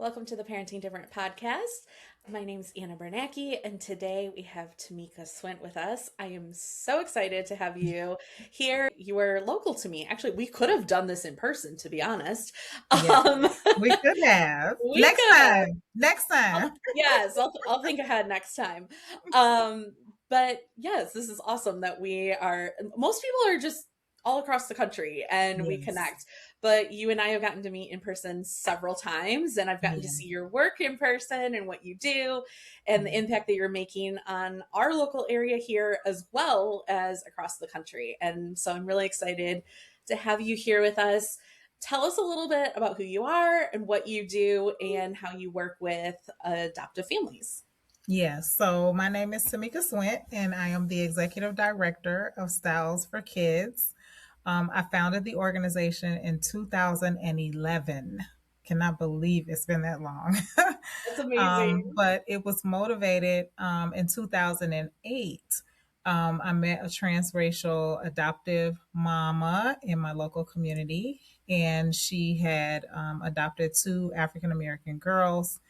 Welcome to the Parenting Different podcast. My name's Anna Bernacki, and today we have Tamekia Swint with us. I am so excited to have you here. You are local to me. Actually, we could have done this in person, to be honest. Yeah, Um, we could have. we Next could have. time. Next time. Yes, I'll think ahead next time. But yes, this is awesome that we are. Most people are just all across the country and we Yes. connect. But you and I have gotten to meet in person several times, and I've gotten to Yeah. see your work in person and what you do and the Yeah. impact that you're making on our local area here as well as across the country. And so I'm really excited to have you here with us. Tell us a little bit about who you are and what you do and how you work with adoptive families. Yes. So my name is Tamekia Swint, and I am the executive director of Styles for Kids. I founded the organization in 2011. Cannot believe it's been that long. That's amazing. But it was motivated in 2008. I met a transracial adoptive mama in my local community, and she had adopted two African American girls,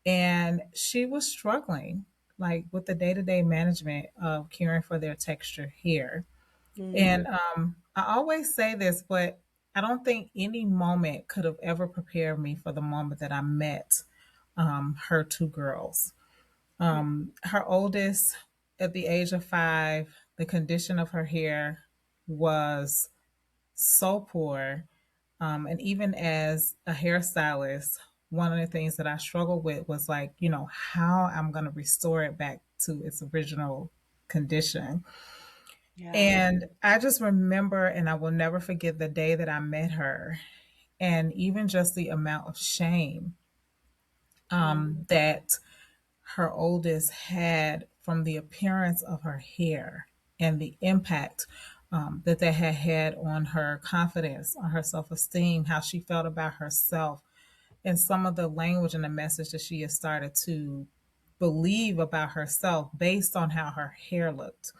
and she was struggling like with the day-to-day management of caring for their texture hair. And Mm, I always say this, but I don't think any moment could have ever prepared me for the moment that I met her two girls. Her oldest, at the age of 5, the condition of her hair was so poor. And even as a hairstylist, one of the things that I struggled with was like, how I'm going to restore it back to its original condition. yeah. And I just remember, and I will never forget the day that I met her, and even just the amount of shame Mm, that her oldest had from the appearance of her hair and the impact that that had had on her confidence, on her self esteem, how she felt about herself, and some of the language and the message that she had started to believe about herself based on how her hair looked.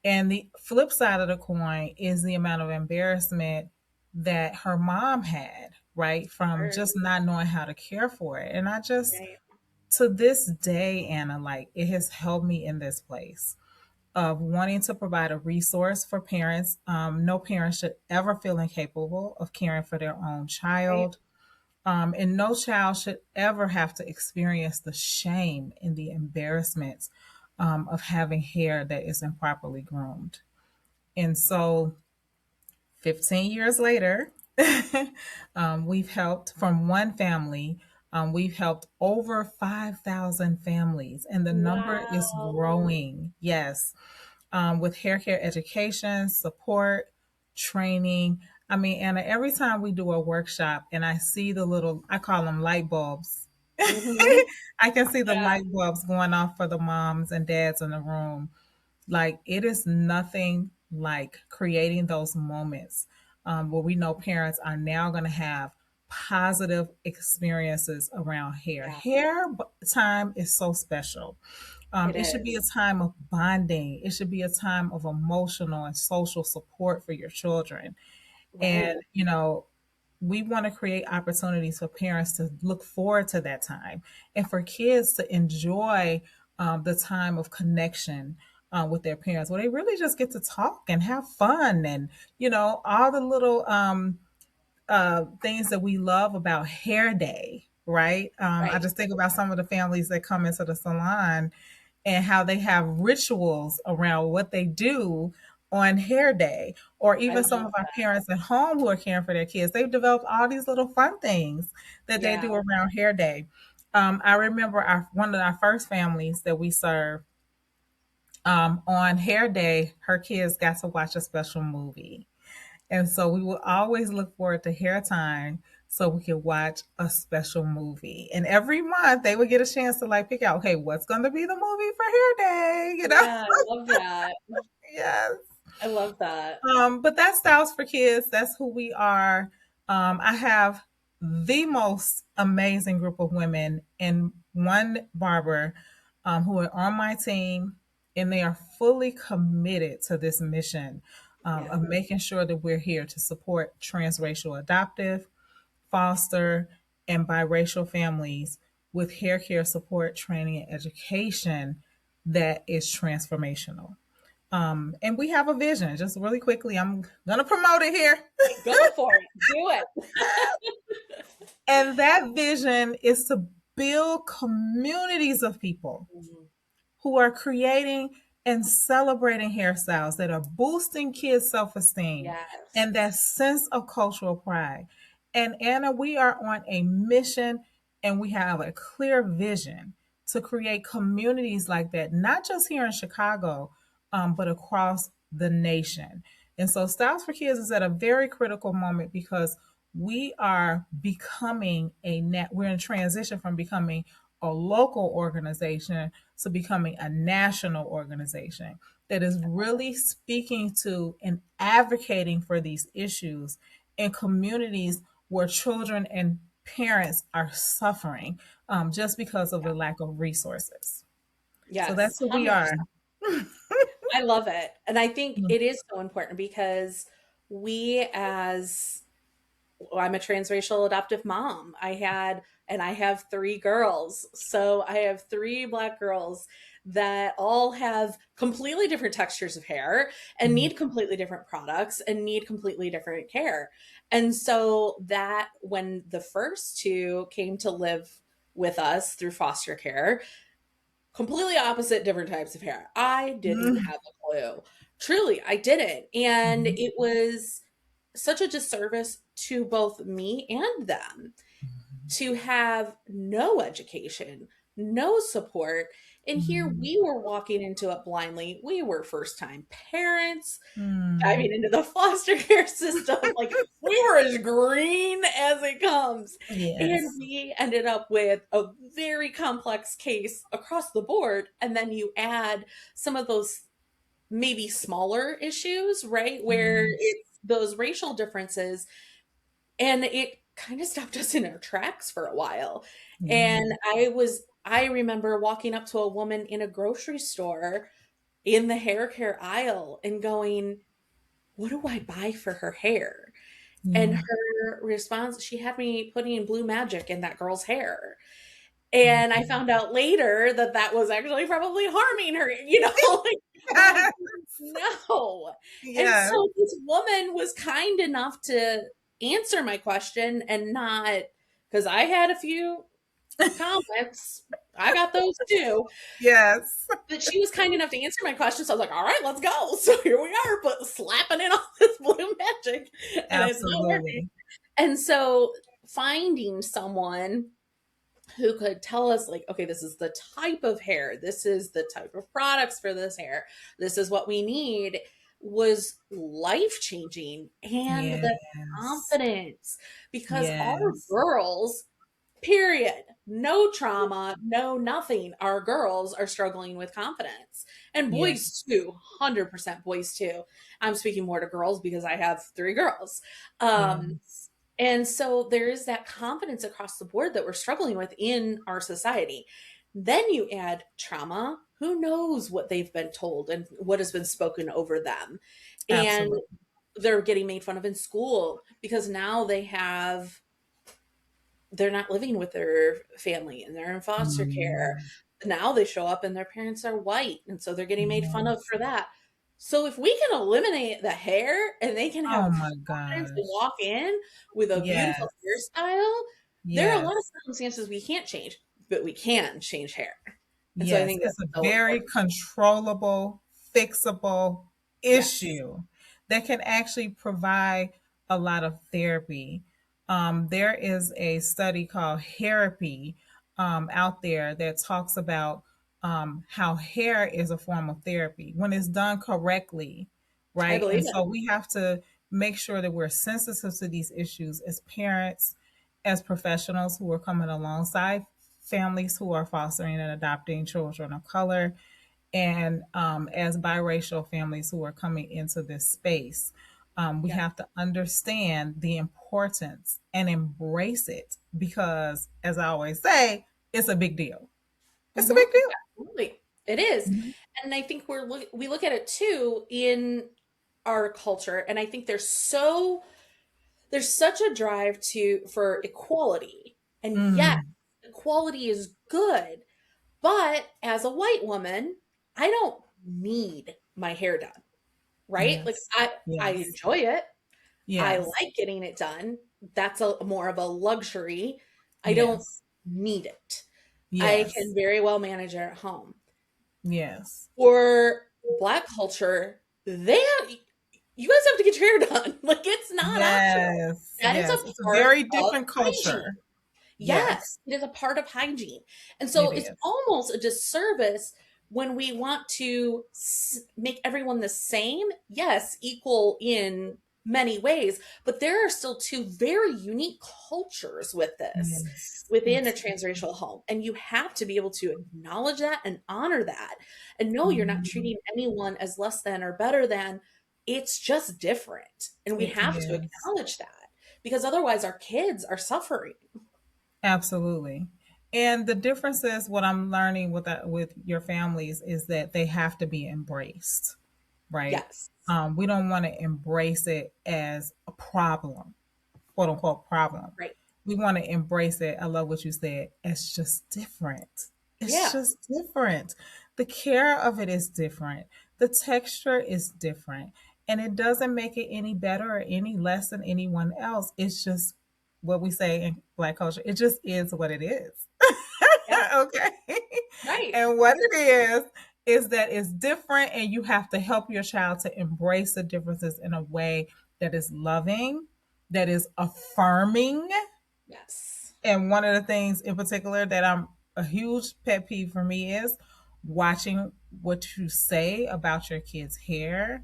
And the flip side of the coin is the amount of embarrassment that her mom had, right? From sure. just not knowing how to care for it. And I just, Right. to this day, Anna, like it has held me in this place of wanting to provide a resource for parents. No parent should ever feel incapable of caring for their own Right. child. And no child should ever have to experience the shame and the embarrassments of having hair that isn't properly groomed. And so 15 years later, we've helped from one family. We've helped over 5,000 families, and the number is Wow. growing. Yes, with hair care education, support, training. I mean, Anna, every time we do a workshop and I see the little, I call them light bulbs. Hmm. I can see the Yeah. light bulbs going off for the moms and dads in the room. Like it is nothing like creating those moments where we know parents are now going to have positive experiences around hair. Yeah. Time is so special. It It should be is. a time of bonding. It should be a time of emotional and social support for your children. Right. And, we want to create opportunities for parents to look forward to that time and for kids to enjoy the time of connection with their parents where they really just get to talk and have fun and, all the little things that we love about hair day, right? I Right. just think about some of the families that come into the salon and how they have rituals around what they do on hair day, or I even some love of our that. parents at home who are caring for their kids. They've developed all these little fun things that they Yeah. do around hair day. I remember one of our first families that we served on hair day, her kids got to watch a special movie. And so we will always look forward to hair time so we could watch a special movie. And every month they would get a chance to like pick out, okay, what's going to be the movie for hair day? Yeah. I love that. Yes. I love that. But that's Styles for Kids. That's who we are. I have the most amazing group of women and one barber who are on my team, and they are fully committed to this mission Yeah. of making sure that we're here to support transracial adoptive, foster, and biracial families with hair care support, training, and education that is transformational. And we have a vision. Just really quickly, I'm going to promote it here. Go for it. Do it. And that vision is to build communities of people Mhm. who are creating and celebrating hairstyles that are boosting kids' self esteem and Yes. that sense of cultural pride. And Anna, we are on a mission and we have a clear vision to create communities like that, not just here in Chicago, but across the nation. And so, Styles for Kids is at a very critical moment because we are becoming we're in transition from becoming a local organization to becoming a national organization that is really speaking to and advocating for these issues in communities where children and parents are suffering just because of the lack of resources. So Yes. that's who we are. 100%. I love it. And I think it is so important because we as well, I'm a transracial adoptive mom. I have three girls. So I have three Black girls that all have completely different textures of hair and Mhm. need completely different products and need completely different care. And so that when the first two came to live with us through foster care, completely opposite different types of hair. I didn't Mhm. have a clue. Truly, I didn't. And Mhm. it was such a disservice to both me and them to have no education, no support. And here Mhm. we were walking into it blindly. We were first time parents Mhm. diving into the foster care system. Like we were as green as it comes. And Yes. we ended up with a very complex case across the board. And then you add some of those maybe smaller issues, right? Where Yes. it's those racial differences. And it kind of stopped us in our tracks for a while. Yeah. And I remember walking up to a woman in a grocery store in the hair care aisle and going, what do I buy for her hair? And Yeah. her response, she had me putting blue magic in that girl's hair. And I found out later that that was actually probably harming her, like, I'm like, Yes. no. And Yes. so this woman was kind enough to answer my question and not, because I had a few comments, I got those too, Yes. but she was kind enough to answer my question. So I was like, all right, let's go. So here we are, but slapping in all this blue magic and it's not working. Absolutely. And so finding someone who could tell us, like, okay, this is the type of hair, this is the type of products for this hair, this is what we need, was life changing. And the Yes. confidence, because our Yes. girls, period, no trauma, no nothing, our girls are struggling with confidence, and Yeah. boys too, 100% boys too. I'm speaking more to girls because I have three girls. um Yes. and so there is that confidence across the board that we're struggling with in our society. Then you add trauma. Who knows what they've been told and what has been spoken over them? And Absolutely. they're getting made fun of in school because now they're not living with their family and they're in foster care. Mm. Now they show up and their parents are white. And so they're getting made fun of Yes. for that. So if we can eliminate the hair and they can have Oh my confidence to gosh. walk in with a beautiful Yes. hairstyle, there are a lot of Yes. circumstances we can't change, but we can change hair. And so I Yes, think it's that's a so very important. controllable, fixable Yes. issue that can actually provide a lot of therapy. There is a study called Therapy out there that talks about how hair is a form of therapy when it's done correctly, I right? believe And it. so we have to make sure that we're sensitive to these issues as parents, as professionals who are coming alongside families who are fostering and adopting children of color, and as biracial families who are coming into this space. We Yeah. have to understand the importance and embrace it because, as I always say, it's a big deal. It's a Hmm. big deal. Absolutely. It is. Mhm. And I think we look at it too in our culture. And I think there's such a drive to for equality, And yes, Mm, the quality is good, but as a white woman, I don't need my hair done, right? Like yes. I Yes. enjoy it. I Yes. like getting it done. That's a more of a luxury. I don't Yes. need it. I can Yes. very well manage it at home. Yes. For Black culture, you guys have to get your hair done. Like it's not optional. Yes. That is a Yes. It's a part very of different hygiene. culture. Yes, Yes, it is a part of hygiene. And so it it's is. almost a disservice when we want to make everyone the same. Yes, equal in many ways, but there are still two very unique cultures with this Yes. within a Absolutely. transracial home. And you have to be able to acknowledge that and honor that. And no, you're not Mhm. treating anyone as less than or better than. It's just different. And we It have to is. acknowledge that because otherwise our kids are suffering. Absolutely. And the difference is what I'm learning with with your families is that they have to be embraced, right? Yes. We don't want to embrace it as a problem, quote unquote problem. Right. We want to embrace it. I love what you said. It's just different. It's Yeah. just different. The care of it is different. The texture is different. And it doesn't make it any better or any less than anyone else. It's just what we say in Black culture. It just is what it is. Yeah. Okay. Right. And what it is that it's different, and you have to help your child to embrace the differences in a way that is loving, that is affirming. Yes. And one of the things in particular that I'm a huge pet peeve for me is watching what you say about your kids' hair,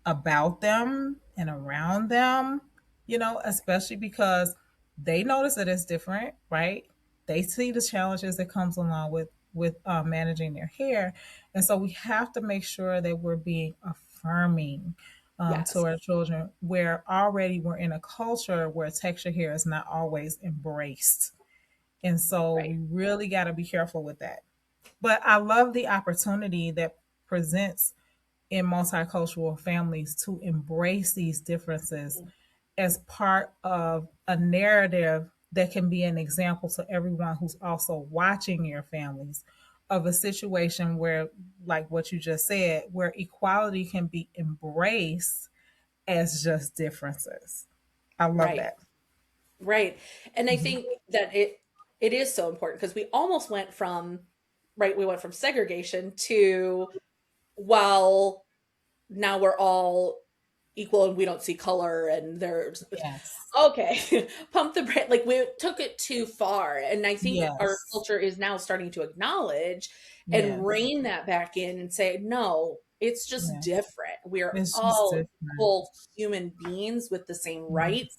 about them and around them, especially because they notice that it's different, right? They see the challenges that comes along with managing their hair, and so we have to make sure that we're being affirming to Yes. our children. Where already we're in a culture where texture hair is not always embraced, and so Right. we really got to be careful with that. But I love the opportunity that presents in multicultural families to embrace these differences as part of a narrative that can be an example to everyone who's also watching your families of a situation where, like what you just said, where equality can be embraced as just differences. I love Right. that. Right. And I Mhm. think that it is so important because we almost went from right, we went from segregation to well, now we're all equal and we don't see color and there's Yes. okay, pump the brake. Like we took it too far. And I think our Yes. culture is now starting to acknowledge and Yes. rein that back in and say, no, it's just Yeah. different. We are It's just all different. equal human beings with the same rights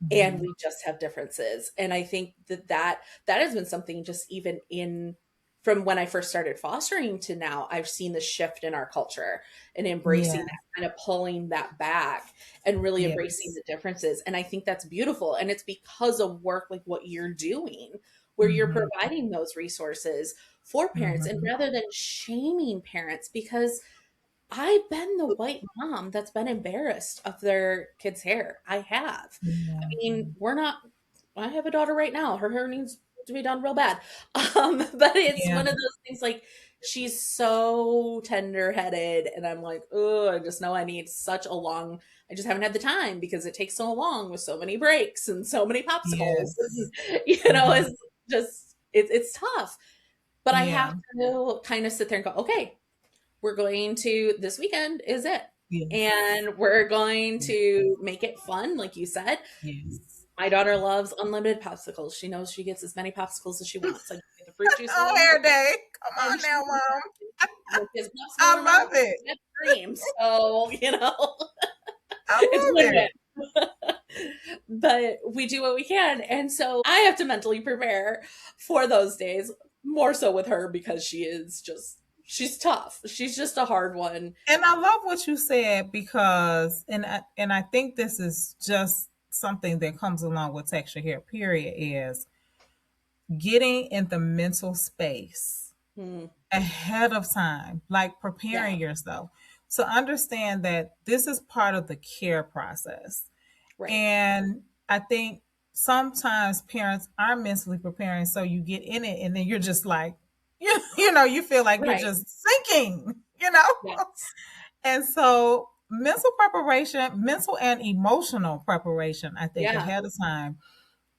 Yes. and Mhm. we just have differences. And I think that has been something just even in from when I first started fostering to now, I've seen the shift in our culture and embracing Yeah. that, kind of pulling that back and really embracing Yes. the differences. And I think that's beautiful. And it's because of work like what you're doing, where you're Mhm. providing those resources for parents and Mhm. rather than shaming parents, because I've been the white mom that's been embarrassed of their kids' hair. I have. I Yeah. mean, we're not I have a daughter right now. Her hair needs to be done real bad. But it's Yeah. one of those things like she's so tender-headed and I'm like, "Oh, I just know I need such a long I just haven't had the time because it takes so long with so many breaks and so many popsicles." Yes. It's Mhm. just it's tough. But I have Yeah. to kind of sit there and go, "Okay, we're going to this weekend is it. Yes. And we're going Yes. to make it fun, like you said. Yes. My daughter loves unlimited popsicles. She knows she gets as many popsicles as she wants. Like get the fruit juice Oh, one, hair day. Come and on now, Mom. his popsicle in I her mouth, love it. she cream. So, I it's love it. win-win. But we do what we can. And so I have to mentally prepare for those days, more so with her because she's tough. She's just a hard one. And I love what you said because, and I think this is just something that comes along with texture hair. Period. Is getting in the mental space Hmm. ahead of time, like Yeah, preparing yourself to understand that this is part of the care process. right. And I think sometimes parents are mentally preparing, so you get in it and then you're just like, you know, you feel like you're Right. just sinking, you know? Yes. And so mental preparation, mental and emotional preparation, I think Yeah. ahead of time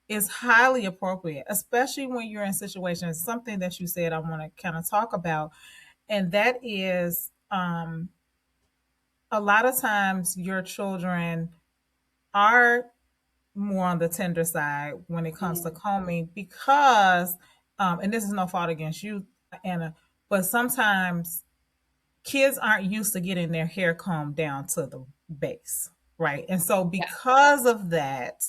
is highly appropriate, especially when you're in situations. Something that you said I want to kind of talk about, and that is a lot of times your children are more on the tender side when it comes to Mm, combing because, and this is no fault against you, Anna, but sometimes kids aren't used to getting their hair combed down to the base, right? And so yeah. because of that,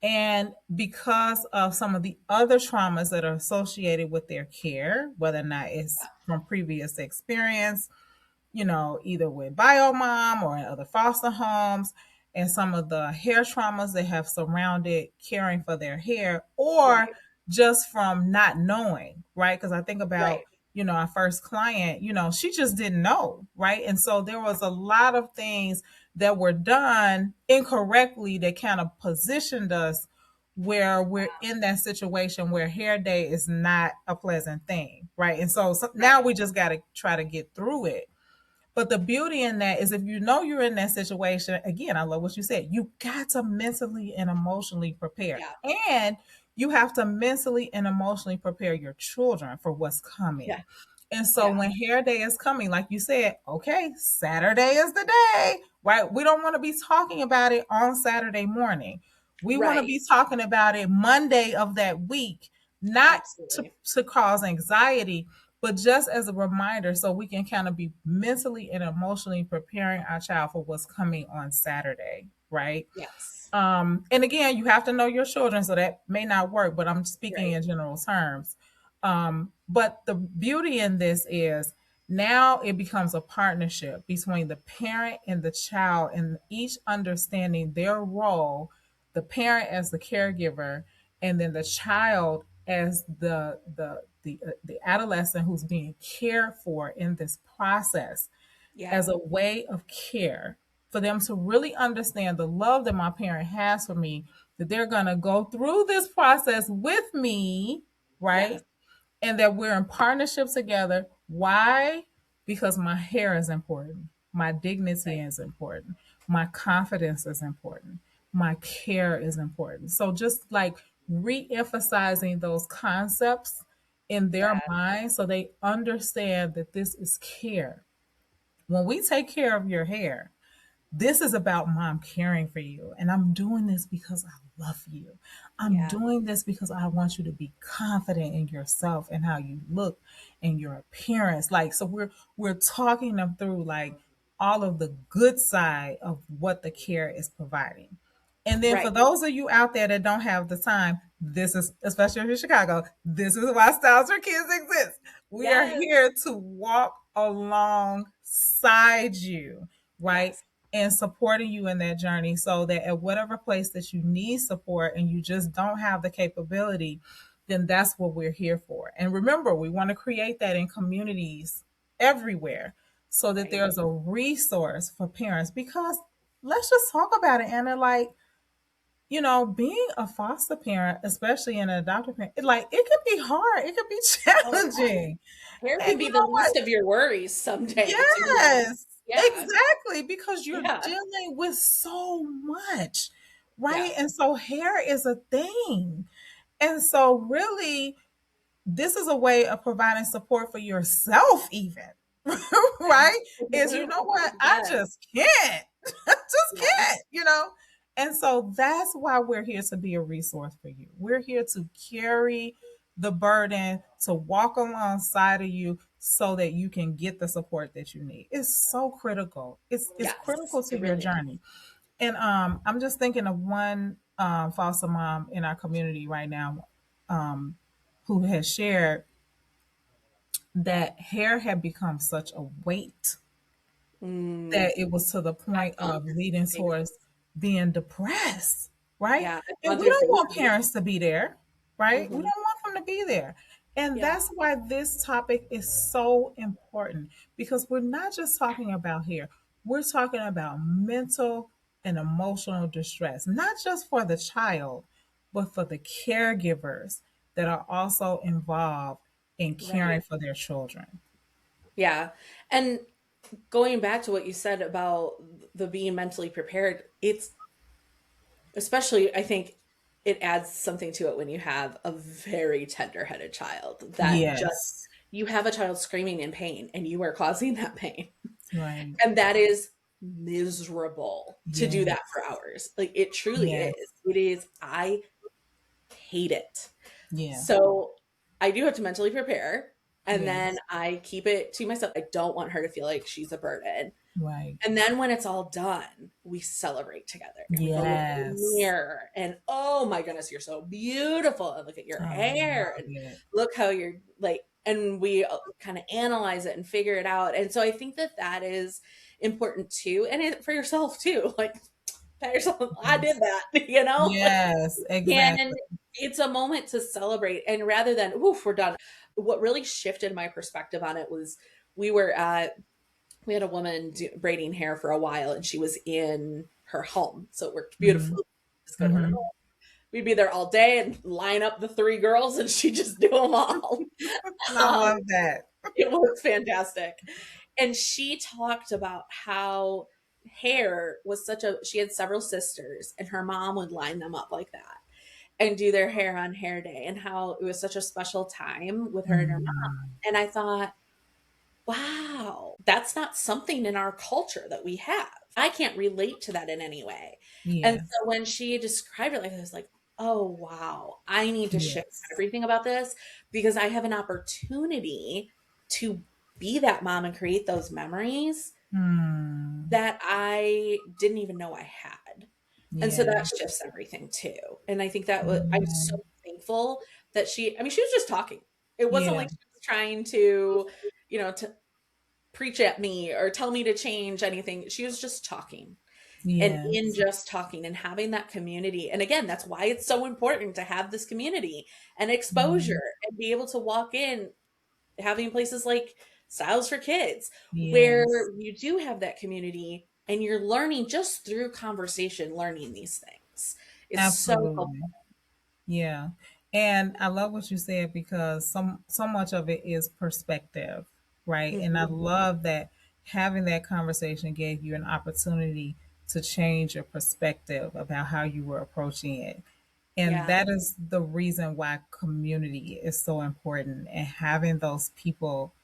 and because of some of the other traumas that are associated with their care, whether or not it's from previous experience, you know, either with biomom or in other foster homes, and some of the hair traumas that have surrounded caring for their hair, or Right. just from not knowing, right? Because I think about, Right. you know, our first client, you know, she just didn't know, right? And so there was a lot of things that were done incorrectly that kind of positioned us where we're in that situation where hair day is not a pleasant thing, right? And so now Right. we just got to try to get through it. But the beauty in that is if you know you're in that situation, again, I love what you said. You got to mentally and emotionally prepare. Yeah. And you have to mentally and emotionally prepare your children for what's Yeah. coming. And so Yeah. when hair day is coming, like you said, okay, Saturday is the day, right? We don't want to be talking about it on Saturday morning. We want to Right. be talking about it Monday of that week, not Absolutely. to cause anxiety, but just as a reminder so we can kind of be mentally and emotionally preparing our child for what's coming on Saturday, right? Yes. And again, you have to know your children, so that may not work, but I'm speaking Right. in general terms. But the beauty in this is now it becomes a partnership between the parent and the child, and each understanding their role, the parent as the caregiver, and then the child as the adolescent who's being cared for in this process Yeah. as a way of care for them to really understand the love that my parent has for me, that they're going to go through this process with me, Yes. right? And that we're in partnership together. Why? Because my hair is important. My dignity Right. is important. My confidence is important. My care is important. So just like re-emphasizing those concepts in their Yeah. mind so they understand that this is care. When we take care of your hair, this is about mom caring for you. And I'm doing this because I love you. I'm Yeah. doing this because I want you to be confident in yourself and how you look and your appearance. Like, so we're talking them through like all of the good side of what the care is providing. And then for Right. those of you out there that don't have the time, this is, especially in Chicago, this is why Styles for Kids exists. We are Yes. here to walk alongside you, right? Yes. And supporting you in that journey so that at whatever place that you need support and you just don't have the capability, then that's what we're here for. And remember, we want to create that in communities everywhere so that Right. there's a resource for parents because let's just talk about it, Anna. Like, you know, being a foster parent, especially an adoptive parent, like it can be hard, it can be Oh yeah. challenging. Hair And can you be the know what? least of your worries some days, you know. Yes, Yeah. exactly, because you're Yeah. dealing with so much, Yeah. right? And so hair is a thing. And so really this is a way of providing support for yourself even. Right? Is you know what? I Yes. just can't. I just can't, Yes. you know? And so that's why we're here to be a resource for you. We're here to carry the burden, to walk alongside of you so that you can get the support that you need. It's so critical. It's Yes. critical to It your really is. journey. And I'm just thinking of one foster mom in our community right now who has shared that hair had become such a weight Mm, that it was to the I've point gone of through leading the same. towards being depressed, right? Yeah, I've And gone we through the don't same want thing. parents to be there, right? We Hmm. don't want them to be there. And Yeah. that's why this topic is so important because we're not just talking about hair, we're talking about mental and emotional distress, not just for the child, but for the caregivers that are also involved in caring Right. for their children. Yeah. And going back to what you said about the being mentally prepared, it's especially, I think it adds something to it when you have a very tender-headed child that just Yes. you have a child screaming in pain and you are causing that pain. Right. And that is miserable to do that Yes. for hours. Like it truly is. Yes. It is. I hate it. Yeah. So I do have to mentally prepare and then Yes. I keep it to myself. I don't want her to feel like she's a burden. Right. And then when it's all done, we celebrate together and we go look in the Yes. mirror and oh my goodness, you're so beautiful. And look at your I hair love and it. look how you're like, and we kind of analyze it and figure it out. And so I think that that is important too. And it, for yourself too, like pat yourself, I did Yes. that, you know? Yes, And exactly. it's a moment to celebrate. And rather than, oof, we're done. What really shifted my perspective on it was we were at we had a woman braiding hair for a while and she was in her home. So it worked Hmm. beautifully. Just go to her Hmm. home. We'd be there all day and line up the three girls and she'd just do them all. I Um, love that. it was fantastic. And she talked about how hair was such a, she had several sisters and her mom would line them up like that and do their hair on hair day and how it was such a special time with her and her mom. Mhm. And I thought, wow, that's not something in our culture that we have. I can't relate to that in any way. And Yes. so when she described it like this, I was like, oh, wow, I need to shift Yes. everything about this because I have an opportunity to be that mom and create those memories Hmm. that I didn't even know I had. And so that Yeah. shifts everything too. And I think that was, I'm so Yeah. thankful that I mean, she was just talking. It wasn't Yeah. like she was trying to, to preach at me or tell me to change anything. She was just talking. And in Yes. just talking and having that community. And again, that's why it's so important to have this community and exposure Mhm. and be able to walk in having places like Styles for Kids where Yes. you do have that community and you're learning just through conversation, learning these things. It's so helpful. Absolutely. Yeah. And I love what you said because so much of it is perspective, right? And I Mhm. love that having that conversation gave you an opportunity to change your perspective about how you were approaching it. And Yeah, that is the reason why community is so important and having those people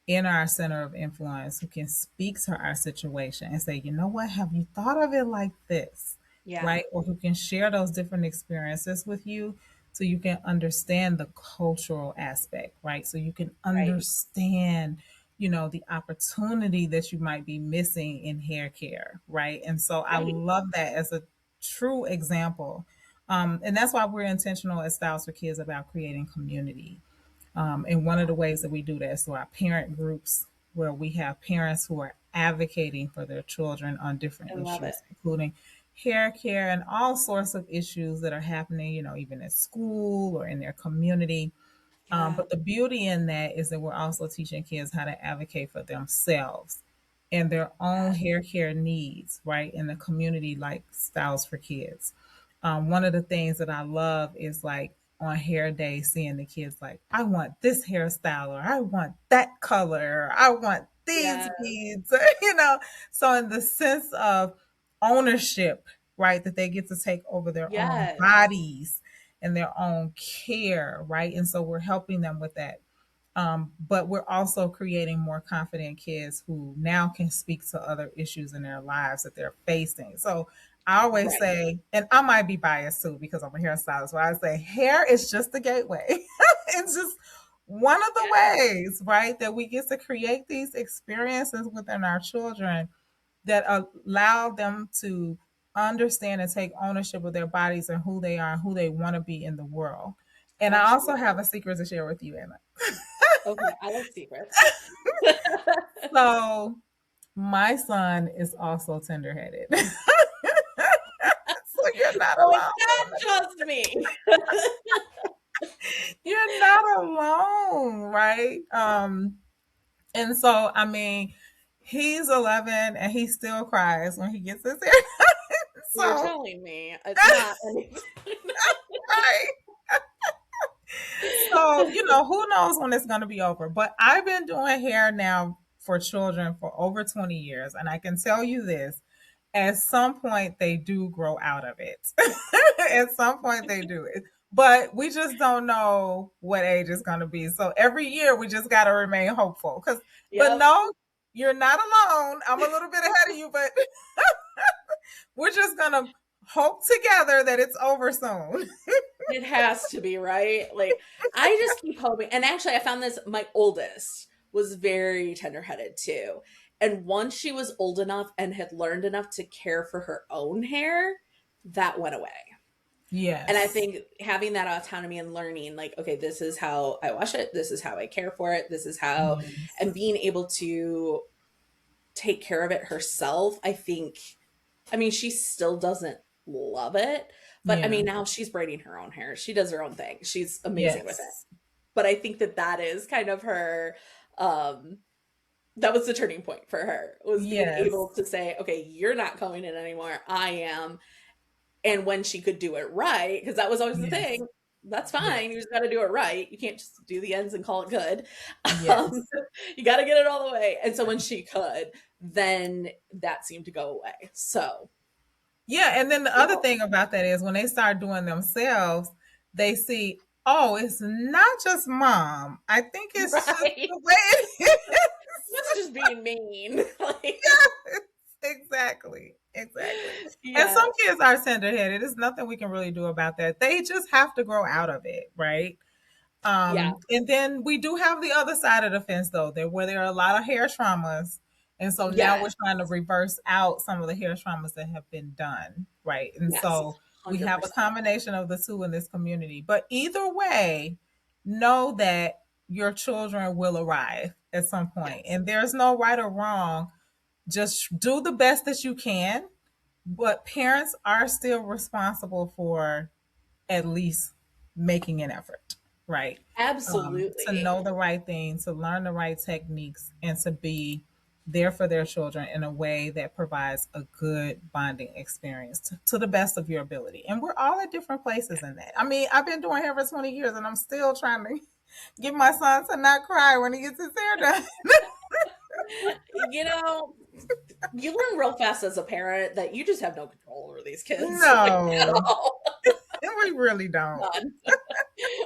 in our center of influence who can speak to our situation and say, you know what, have you thought of it like this? yeah, Right? Or who can share those different experiences with you so you can understand the cultural aspect, right? So you can right. understand, the opportunity that you might be missing in hair care, right? And so I Right. love that as a true example. And that's why we're intentional at Styles for Kids about creating community, and one of the ways that we do that is through our parent groups, where we have parents who are advocating for their children on different I love it. issues, including hair care and all sorts of issues that are happening, even at school or in their community. Yeah, But the beauty in that is that we're also teaching kids how to advocate for themselves and their own yeah, hair care needs, right, in the community like Styles for Kids. One of the things that I love is like on hair day, seeing the kids like, I want this hairstyle, or I want that color, or I want these yeah, beads, So, in the sense of ownership, right, that they get to take over their own yes, bodies and their own care, right? And so we're helping them with that. But we're also creating more confident kids who now can speak to other issues in their lives that they're facing. So I always right. say, and I might be biased too because I'm a hairstylist, but I say hair is just the gateway. It's just one of the Yeah, ways, right, that we get to create these experiences within our children that allow them to understand and take ownership of their bodies and who they are and who they want to be in the world. And I also absolutely. have a secret to share with you, Emma. Okay, I like secrets. So my son is also tender-headed. So you're not Oh, it's not alone. just me. You're not alone, right? And so I mean, he's 11 and he still cries when he gets his hair. You're So telling me it's not anything. Right. So, who knows when it's going to be over? But I've been doing hair now for children for over 20 years. And I can tell you this, at some point, they do grow out of it. At some point, they do it. But we just don't know what age it's going to be. So every year, we just got to remain hopeful. But Yep. no, you're not alone. I'm a little bit ahead of you, but we're just going to hope together that it's over soon. It has to be, right? Like, I just keep hoping. And actually, I found this, my oldest was very tenderheaded too. And once she was old enough and had learned enough to care for her own hair, that went away. And I Yes. think having that autonomy and learning, like, okay, this is how I wash it, this is how I care for it, this is how, and Yes. being able to take care of it herself, I think, I mean, she still doesn't love it, but I Yeah. mean, now she's braiding her own hair. She does her own thing. She's amazing with it. Yes. But I think that that is kind of her, um, that was the turning point for her, was being able Yes. to say, okay, you're not coming in anymore. I am. And when she could do it right, because that was always the Yes. thing, that's Yes. fine. You just got to do it right. You can't just do the ends and call it good. Um, Yes. you got to get it all the way. And so when she could, then that seemed to go away. So, Yeah, and then the you other know, thing about that is when they start doing themselves, they see, oh, it's not just mom. I think it's just right? the way it That's is. just being mean. Like, Yes, exactly. Exactly. And yeah, some kids are tender headed. There's nothing we can really do about that. They just have to grow out of it, right? yeah, And then we do have the other side of the fence, though, where there are a lot of hair traumas. And so now we're yes, trying to reverse out some of the hair traumas that have been done, right? And yes, so we have a 100%. combination of the two in this community. But either way, know that your children will arrive at some point. Yes, And there's no right or wrong. Just do the best that you can. But parents are still responsible for at least making an effort, right? To absolutely. know the right thing, to learn the right techniques, and to be there for their children in a way that provides a good bonding experience to the best of your ability. And we're all at different places in that. I mean, I've been doing hair for 20 years and I'm still trying to get my son to not cry when he gets his hair done. You know, you learn real fast as a parent that you just have no control over these kids, like, at No, all. we really don't. None.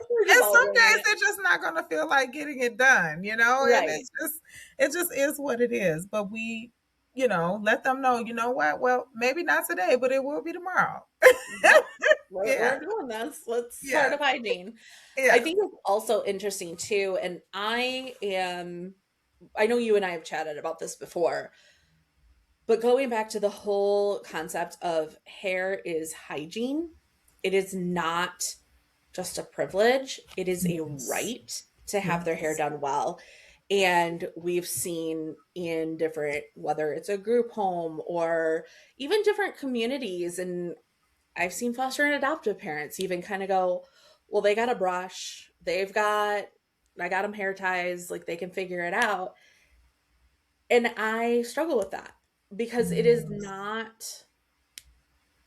We're just And all some winging days it. they're just not going to feel like getting it done, and Right. it just is what it is. But we, let them know, you know what? Well, maybe not today, but it will be tomorrow. Yep. Yeah. We're doing this. Let's part Yes. of hygiene. I Yes. think it's also interesting too, and I know you and I have chatted about this before, but going back to the whole concept of hair is hygiene, it is not just a privilege, it is a Yes. right to have their hair Yes. done well. And we've seen in different, whether it's a group home or even different communities, and I've seen foster and adoptive parents even kind of go, well, they got a brush, I got them hair ties, like they can figure it out. And I struggle with that because it is Yes. not,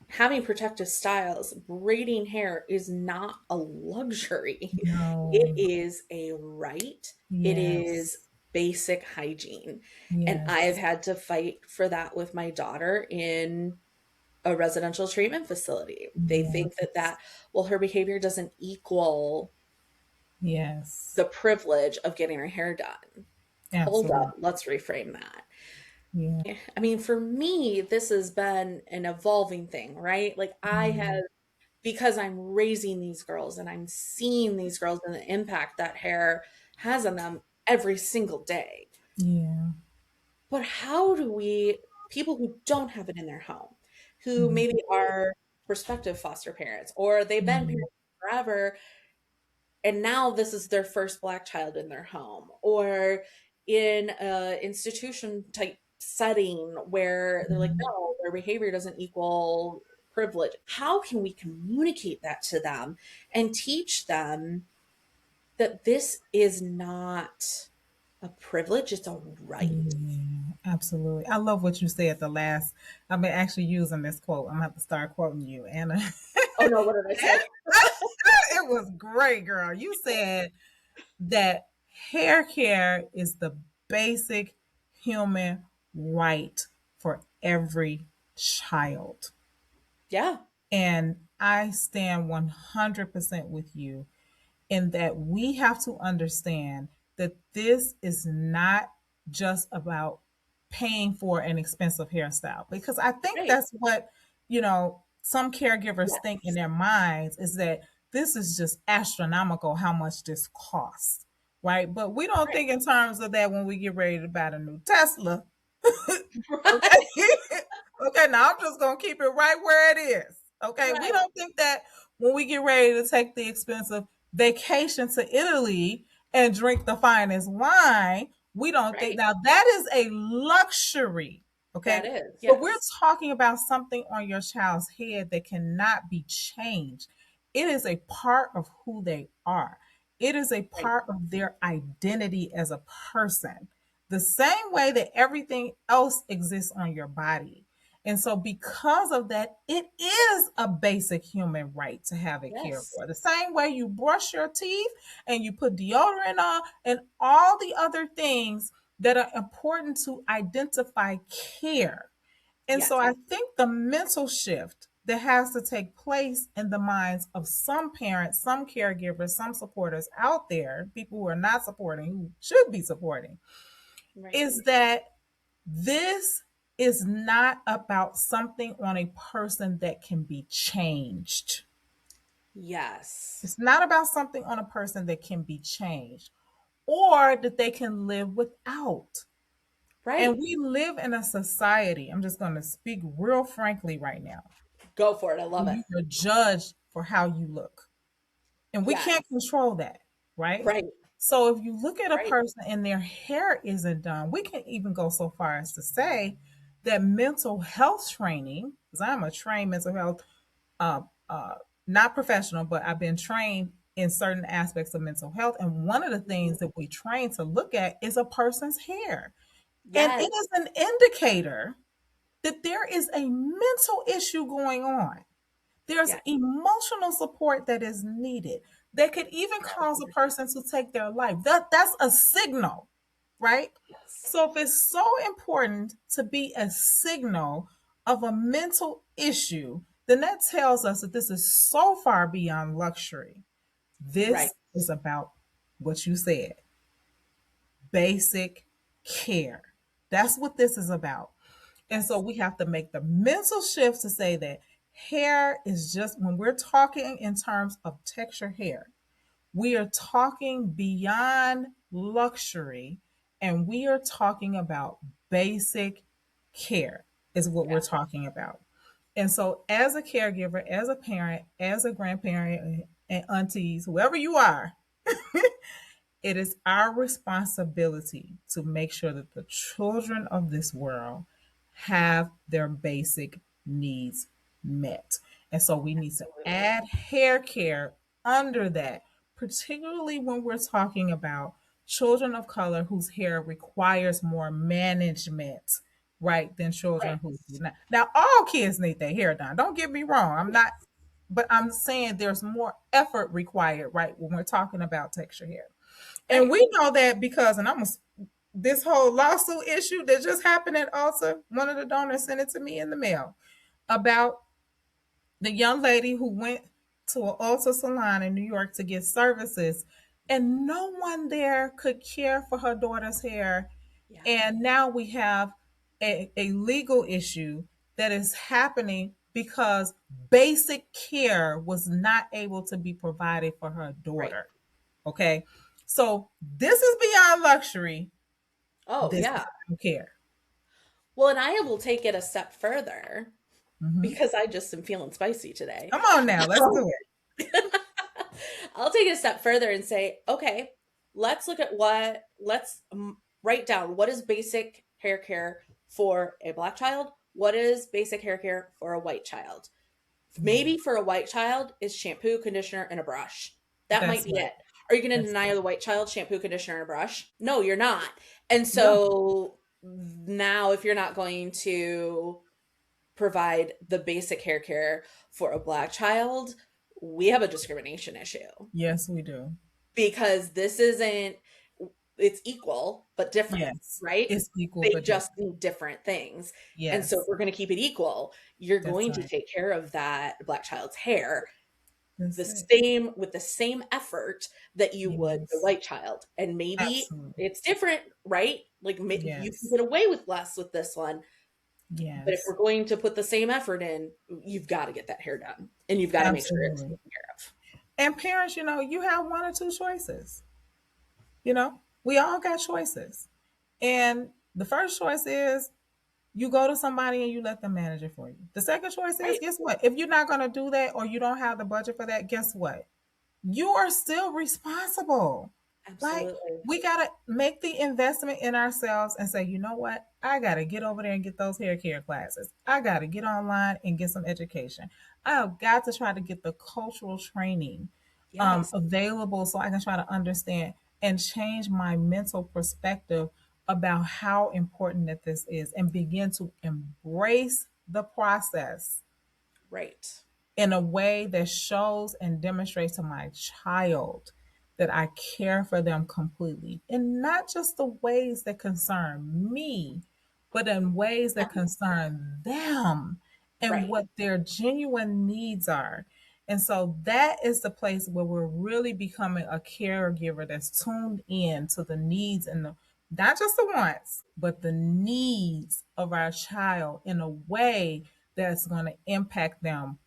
having protective styles, braiding hair is not a luxury. It No. is a right. It is Yes. basic hygiene. And I have Yes. had to fight for that with my daughter in a residential treatment facility. They think that Yes. well, her behavior doesn't equal Yes. the privilege of getting her hair done. Hold Absolutely. up, let's reframe that. Yeah. I mean, for me, this has been an evolving thing, right? Like, I Yeah. have, because I'm raising these girls and I'm seeing these girls and the impact that hair has on them every single day. Yeah. But how do we, people who don't have it in their home, who Yeah. maybe are prospective foster parents or they've been Yeah. parents forever, and now this is their first black child in their home, or in a institution type setting where they're like, Yeah. no, their behavior doesn't equal privilege. How can we communicate that to them and teach them that this is not a privilege, it's a Yeah. right? Absolutely. I love what you said the last. I've been actually using this quote. I'm gonna have to start quoting you, Anna. Oh no, what did I say? It was great, girl. You said that hair care is the basic human right for every child. Yeah, And I stand 100% with you in that we have to understand that this is not just about paying for an expensive hairstyle, because I think right. that's what, some caregivers think in Yes, their minds is that this is just astronomical how much this costs, right? But we don't right. think in terms of that when we get ready to buy the new Tesla. Right. Okay. Okay, now I'm just gonna keep it right where it is. Okay. We Right. don't think that when we get ready to take the expensive vacation to Italy and drink the finest wine, we don't think Right. now that is a luxury. That Okay. is, But we're yes. talking about something on your child's head that cannot be changed. It is a part of who they are. It is a Right. part of their identity as a person, the same way that everything else exists on your body. And so, because of that, it is a basic human right to have it cared Yes. for. The same way you brush your teeth and you put deodorant on and all the other things that are important to identify care. And so, Yes. I think the mental shift that has to take place in the minds of some parents, some caregivers, some supporters out there, people who are not supporting, who should be supporting, Right. is that this is not about something on a person that can be changed. Yes. It's not about something on a person that can be changed or that they can live without. And Right. we live in a society, I'm just going to speak real frankly right now, Go for it. I love where it. you are judged for how you look. And we Yes. can't control that, right? Right. So if you look at a Right. person and their hair isn't done, we can even go so far as to say that mental health training, because I'm a trained mental health, uh, uh, not professional, but I've been trained in certain aspects of mental health. And one of the Mhm. things that we train to look at is a person's hair. And it Yes. is an indicator that there is a mental issue going on. There's Yes. emotional support that is needed that could even cause a person to take their life. That's a signal, right? Yes. So if it's so important to be a signal of a mental issue, then that tells us that this is so far beyond luxury. Right. This is about what you said, basic care. That's what this is about. And so Yes. we have to make the mental shift to say that hair is just, when we're talking in terms of texture hair, we are talking beyond luxury and we are talking about basic care, is what we're Yeah. talking about. And so, as a caregiver, as a parent, as a grandparent, and aunties, whoever you are, it is our responsibility to make sure that the children of this world have their basic needs met. And so we need to Absolutely. add hair care under that, particularly when we're talking about children of color whose hair requires more management, right, than children Right. who do not. Now, all kids need their hair done. Don't get me wrong. I'm not, Yes. but I'm saying there's more effort required, right, when we're talking about texture hair. And Right. we know that because, and this whole lawsuit issue that just happened at Ulta, one of the donors sent it to me in the mail about the young lady who went to an Ulta salon in New York to get services, and no one there could care for her daughter's hair. Yeah. And now we have a legal issue that is happening because basic care was not able to be provided for her Right. daughter. Okay. So this is beyond luxury. Oh, This yeah. is care. Well, and I will take it a step further Hmm. because I just am feeling spicy today. Come on now, let's do it. I'll take it a step further and say, okay, let's look at let's write down what is basic hair care for a black child, what is basic hair care for a white child. Mm, Maybe for a white child is shampoo, conditioner, and a brush. That might that's be right. it. Are you going to That's deny right. the white child shampoo, conditioner, and a brush? No, you're not. And No. so now if you're not going to provide the basic hair care for a black child, we have a discrimination issue Yes, we do. because this isn't, it's equal but different, Yes. right? It's equal They but just different. need different things. And so if Yes. we're going to keep it equal, you're That's going to right. take care of that black child's hair the That's it. same with the same effort that you would the Yes. white child. And maybe Absolutely. it's different, right? Like you can Yes. get away with less with this one, but if Yes. we're going to put the same effort in, you've got to get that hair done and you've got to make sure it's Absolutely. taken care of. And parents, you have one or two choices. We all got choices. And the first choice is you go to somebody and you let them manage it for you. The second choice is, Right. guess what? If you're not going to do that or you don't have the budget for that, guess what? You are still responsible. Like, Absolutely. we got to make the investment in ourselves and say, you know what? I got to get over there and get those hair care classes. I got to get online and get some education. I have got to try to get the cultural training Yes. available so I can try to understand and change my mental perspective about how important that this is and begin to embrace the process Right. in a way that shows and demonstrates to my child that I care for them completely. And not just the ways that concern me, but in ways that concern them and Right. what their genuine needs are. And so that is the place where we're really becoming a caregiver that's tuned in to the needs and not just the wants, but the needs of our child in a way that's going to impact them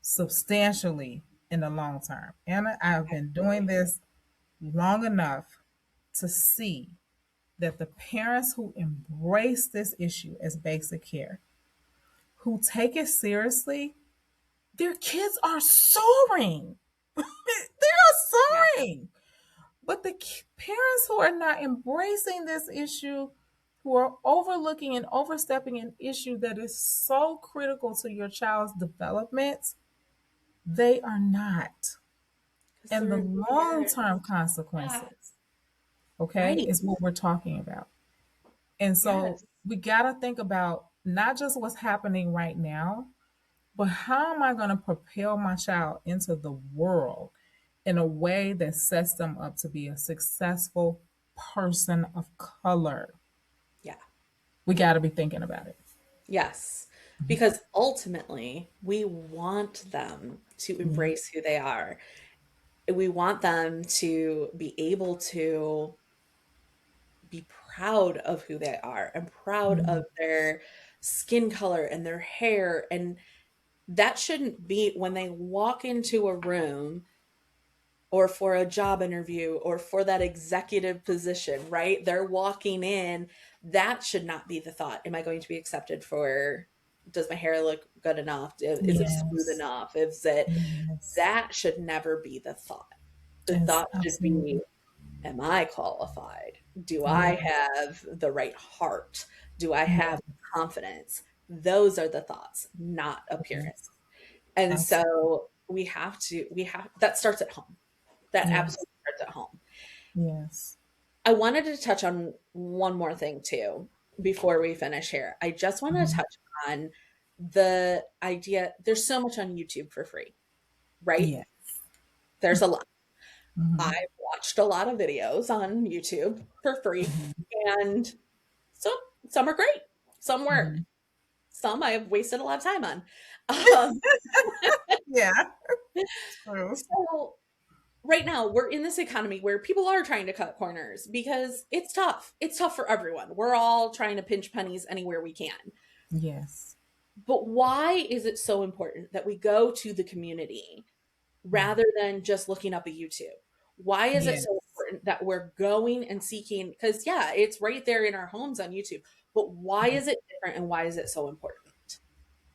substantially in the long term. Anna, I've been doing Absolutely. this long enough to see that the parents who embrace this issue as basic care, who take it seriously, their kids are soaring. They Yeah. are soaring. But the parents who are not embracing this issue, who are overlooking and overstepping an issue that is so critical to your child's development, they are not. Because And the they're long there. term Yeah. consequences, okay, Right. is what we're talking about. And so Yes. we got to think about not just what's happening right now, but how am I going to propel my child into the world in a way that sets them up to be a successful person of color? Yeah. We got to be thinking about it. Yes. Because ultimately, we want them to Yeah. embrace who they are. We want them to be able to be proud of who they are and proud Yeah. of their skin color and their hair. And that shouldn't be when they walk into a room or for a job interview or for that executive position, right? They're walking in. That should not be the thought. Am I going to be accepted for? Does my hair look good enough? Is it smooth Yes. enough? Is it Yes. that should never be the thought. The Yes. thought should be, Absolutely. am I qualified? Do I Yes. have the right heart? Do I Yes. have confidence? Those are the thoughts, not appearance. Yes. And Absolutely. so we have that starts at home. That Yes. absolutely starts at home. Yes. I wanted to touch on one more thing too before we finish here. I just want to Mhm. touch on the idea there's so much on YouTube for free, right? Yeah. There's a lot. Mhm. I've watched a lot of videos on YouTube for free, Mhm. and so some are great, some weren't. Mhm. Some I have wasted a lot of time on. Um, Yeah. True. so right now we're in this economy where people are trying to cut corners because it's tough. It's tough for everyone. We're all trying to pinch pennies anywhere we can. Yes. But why is it so important that we go to the community rather than just looking up a YouTube? Why is it so Yes. important that we're going and seeking? Because, yeah, it's right there in our homes on YouTube. But why is it different and why is it so important?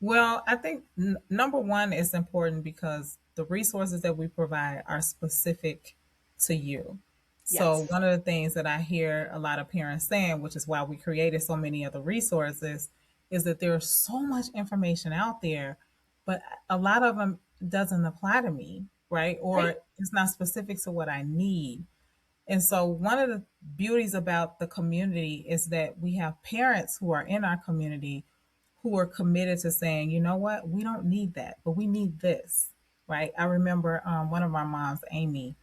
Well, I think number one is important because the resources that we provide are specific to you. So, Yes. one of the things that I hear a lot of parents saying, which is why we created so many other resources, is that there's so much information out there, but a lot of them doesn't apply to me, right? Right. Or it's not specific to what I need. And so, one of the beauties about the community is that we have parents who are in our community who are committed to saying, you know what, we don't need that, but we need this, right? I remember one of our moms, Amy,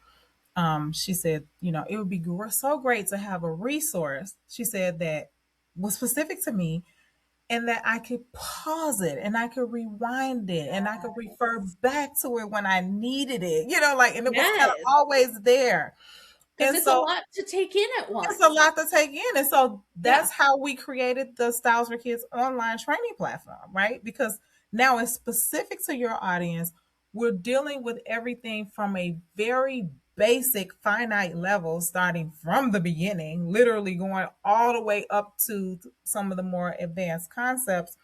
she said, you know, it would be so great to have a resource, she said, that was specific to me and that I could pause it and I could rewind it and I could refer Yes. back to it when I needed it, you know, like, and it was kind of Yes. always there. Because And it's a so lot to take in at it's a once. lot to take in. And so Yeah. that's how we created the Styles for Kids online training platform, right? Because now it's specific to your audience. We're dealing with everything from a very basic finite level, starting from the beginning, literally going all the way up to some of the more advanced concepts.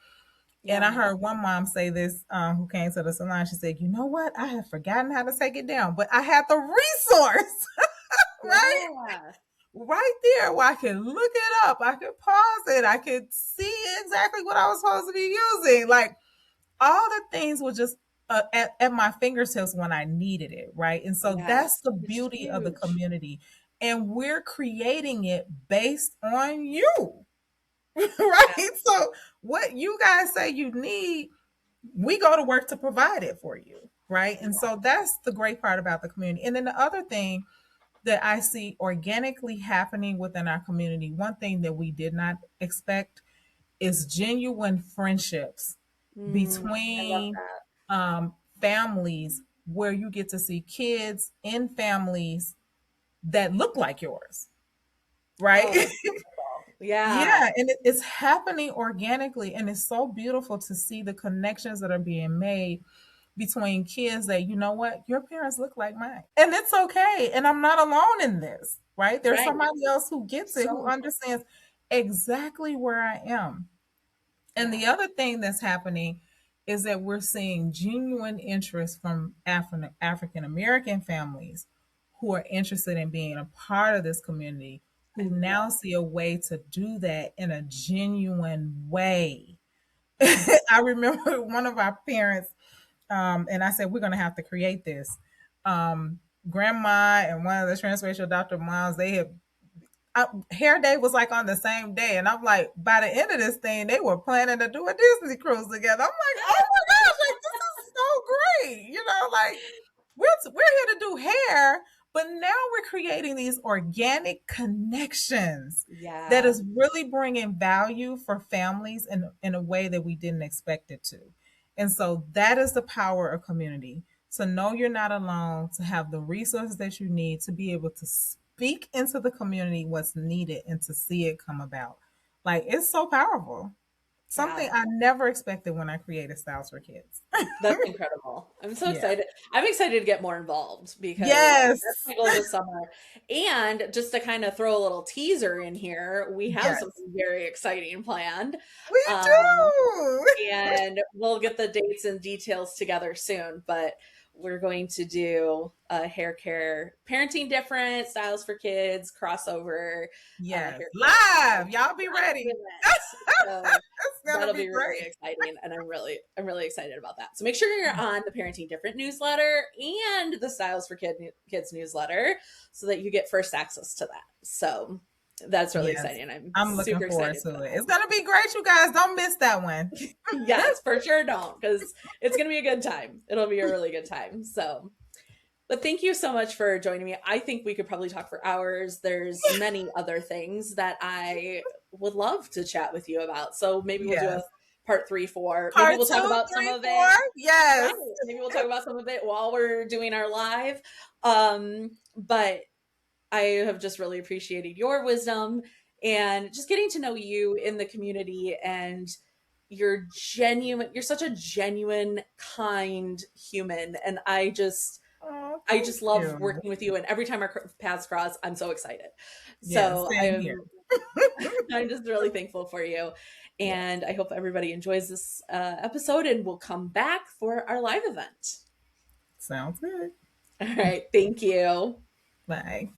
And I Yeah. heard one mom say this, who came to the salon. She said, "You know what? I have forgotten how to take it down, but I had the resource, right? Yeah. Right there where I could look it up, I could pause it, I could see exactly what I was supposed to be using. Like all the things were just at my fingertips when I needed it, right? And so that's Yes. the It's beauty of the huge. community. And we're creating it based on you, right? So what you guys say you need, we go to work to provide it for you, right? And so that's the great part about the community. And then the other thing that I see organically happening within our community, one thing that we did not expect is genuine friendships I love between that. families where you get to see kids in families that look like yours, right? Oh, that's wonderful. Yeah. Yeah, and it's happening organically, and it's so beautiful to see the connections that are being made between kids that, you know what, your parents look like mine. And it's okay. And I'm not alone in this, right? There's Right. somebody else who gets it, So who understands exactly where I am. And yeah. the other thing that's happening is that we're seeing genuine interest from African American families who are interested in being a part of this community, I who love now see a way to do that in a genuine way. yeah. I remember one of our parents, and I said, we're going to have to create this. Grandma and one of the transracial adoptive moms, they had hair day was like on the same day, and I'm like, by the end of this thing, they were planning to do a Disney cruise together. I'm like, oh my gosh, like this is so great, you know, like we're here to do hair, but now we're creating these organic connections that Yeah. is really bringing value for families in a way that we didn't expect it to. And so that is the power of community, to know you're not alone, to have the resources that you need to be able to speak into the community what's needed and to see it come about. Like it's so powerful. Yeah. Something I never expected when I created Styles for Kids. That's incredible. I'm so Yeah. excited. I'm excited to get more involved because Yes. that's my goal this summer. And just to kind of throw a little teaser in here, we have Yes. something very exciting planned. We Um, do. and we'll get the dates and details together soon, but we're going to do a hair care parenting different styles for kids crossover Yes. hair care Live. Y'all be ready. event. So It's gonna that'll be be really great. exciting, and I'm really excited about that. So make sure you're on the Parenting Different newsletter and the Styles for Kids newsletter so that you get first access to that. So that's really Yes. exciting. I'm I'm looking super forward excited for to it. that. It's gonna be great, you guys. Don't miss that one. Yes, for sure don't, because it's going to be a good time. It'll be a really good time. So, but thank you so much for joining me. I think we could probably talk for hours. There's many other things that I would love to chat with you about. So maybe we'll do Yes. a part 3, 4. Maybe Part we'll talk two, about some three, of four. it. Right. Yes. Maybe we'll talk about some of it while we're doing our live. But I have just really appreciated your wisdom and just getting to know you in the community, and you're such a genuine, kind human, and Oh, I thank just love you. working with you, and every time our paths cross, I'm so excited. Yes, So same here. I'm just really thankful for you, Yeah. and I hope everybody enjoys this episode and will come back for our live event. Sounds good. All right, thank you. Bye.